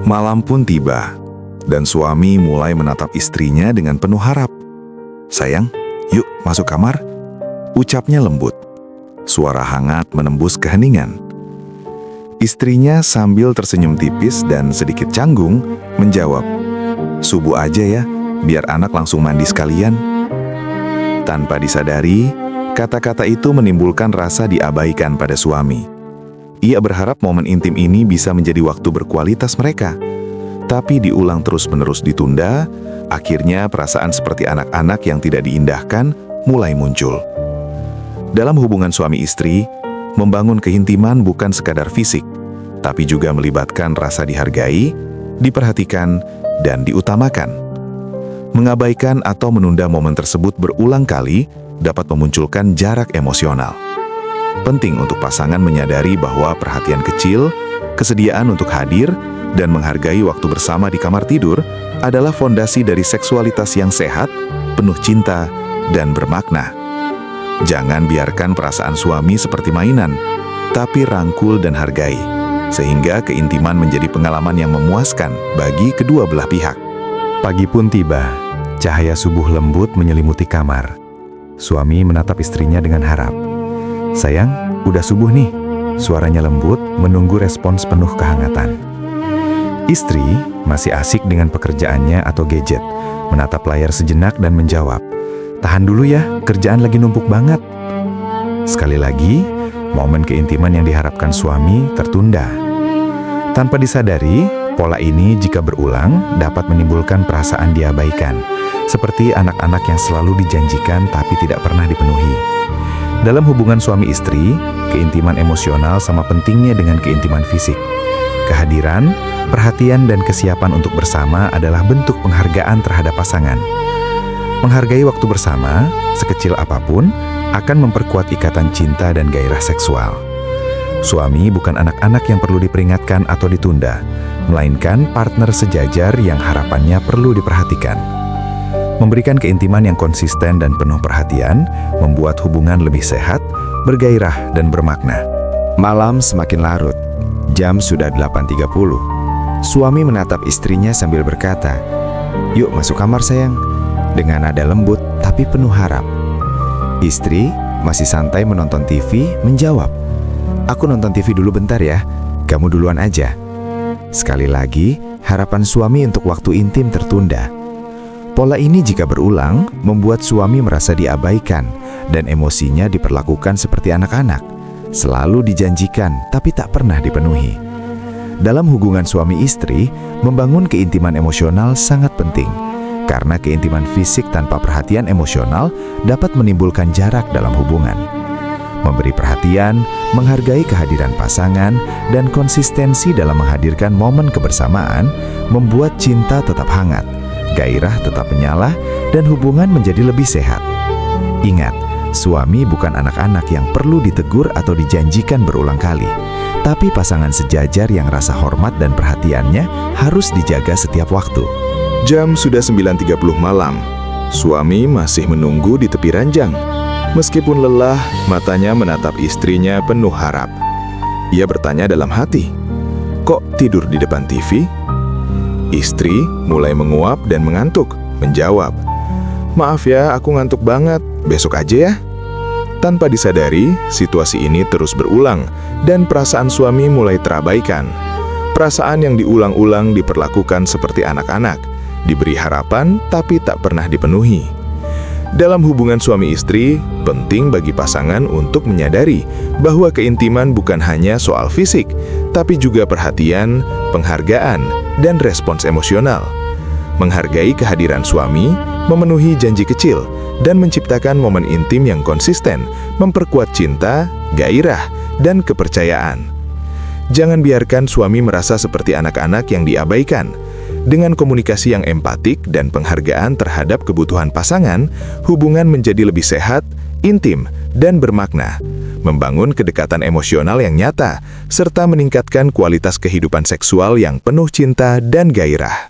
Malam pun tiba, dan suami mulai menatap istrinya dengan penuh harap. "Sayang, yuk masuk kamar," ucapnya lembut. Suara hangat menembus keheningan. Istrinya sambil tersenyum tipis dan sedikit canggung menjawab, "Subuh aja ya, biar anak langsung mandi sekalian." Tanpa disadari, kata-kata itu menimbulkan rasa diabaikan pada suami. Ia berharap momen intim ini bisa menjadi waktu berkualitas mereka. Tapi diulang terus-menerus ditunda, akhirnya perasaan seperti anak-anak yang tidak diindahkan mulai muncul. Dalam hubungan suami istri, membangun keintiman bukan sekadar fisik, tapi juga melibatkan rasa dihargai, diperhatikan, dan diutamakan. Mengabaikan atau menunda momen tersebut berulang kali dapat memunculkan jarak emosional. Penting untuk pasangan menyadari bahwa perhatian kecil, kesediaan untuk hadir, dan menghargai waktu bersama di kamar tidur adalah fondasi dari seksualitas yang sehat, penuh cinta, dan bermakna. Jangan biarkan perasaan suami seperti mainan, tapi rangkul dan hargai, sehingga keintiman menjadi pengalaman yang memuaskan bagi kedua belah pihak. Pagi pun tiba, cahaya subuh lembut menyelimuti kamar. Suami menatap istrinya dengan harap. "Sayang, udah subuh nih," suaranya lembut menunggu respons penuh kehangatan. Istri masih asik dengan pekerjaannya atau gadget, menatap layar sejenak dan menjawab, "Tahan dulu ya, kerjaan lagi numpuk banget." Sekali lagi, momen keintiman yang diharapkan suami tertunda. Tanpa disadari, pola ini jika berulang dapat menimbulkan perasaan diabaikan, seperti anak-anak yang selalu dijanjikan tapi tidak pernah dipenuhi. Dalam hubungan suami istri, keintiman emosional sama pentingnya dengan keintiman fisik. Kehadiran, perhatian, dan kesiapan untuk bersama adalah bentuk penghargaan terhadap pasangan. Menghargai waktu bersama, sekecil apapun, akan memperkuat ikatan cinta dan gairah seksual. Suami bukan anak-anak yang perlu diperingatkan atau ditunda, melainkan partner sejajar yang harapannya perlu diperhatikan. Memberikan keintiman yang konsisten dan penuh perhatian membuat hubungan lebih sehat, bergairah, dan bermakna. Malam semakin larut. Jam sudah 8.30. Suami menatap istrinya sambil berkata, "Yuk masuk kamar sayang," dengan nada lembut tapi penuh harap. Istri masih santai menonton TV menjawab, "Aku nonton TV dulu bentar ya, kamu duluan aja." Sekali lagi, harapan suami untuk waktu intim tertunda. Pola ini jika berulang, membuat suami merasa diabaikan dan emosinya diperlakukan seperti anak-anak. Selalu dijanjikan tapi tak pernah dipenuhi. Dalam hubungan suami istri, membangun keintiman emosional sangat penting, karena keintiman fisik tanpa perhatian emosional dapat menimbulkan jarak dalam hubungan. Memberi perhatian, menghargai kehadiran pasangan, dan konsistensi dalam menghadirkan momen kebersamaan membuat cinta tetap hangat, gairah tetap menyala, dan hubungan menjadi lebih sehat. Ingat, suami bukan anak-anak yang perlu ditegur atau dijanjikan berulang kali, tapi pasangan sejajar yang rasa hormat dan perhatiannya harus dijaga setiap waktu. Jam sudah 9.30 malam. Suami masih menunggu di tepi ranjang. Meskipun lelah, matanya menatap istrinya penuh harap. Ia bertanya dalam hati, "Kok tidur di depan TV?" Istri mulai menguap dan mengantuk, menjawab, "Maaf ya, aku ngantuk banget, besok aja ya." Tanpa disadari, situasi ini terus berulang dan perasaan suami mulai terabaikan. Perasaan yang diulang-ulang diperlakukan seperti anak-anak, diberi harapan tapi tak pernah dipenuhi. Dalam hubungan suami istri, penting bagi pasangan untuk menyadari bahwa keintiman bukan hanya soal fisik, tapi juga perhatian, penghargaan, dan respons emosional. Menghargai kehadiran suami, memenuhi janji kecil, dan menciptakan momen intim yang konsisten, memperkuat cinta, gairah, dan kepercayaan. Jangan biarkan suami merasa seperti anak-anak yang diabaikan. Dengan komunikasi yang empatik dan penghargaan terhadap kebutuhan pasangan, hubungan menjadi lebih sehat, intim, dan bermakna. Membangun kedekatan emosional yang nyata, serta meningkatkan kualitas kehidupan seksual yang penuh cinta dan gairah.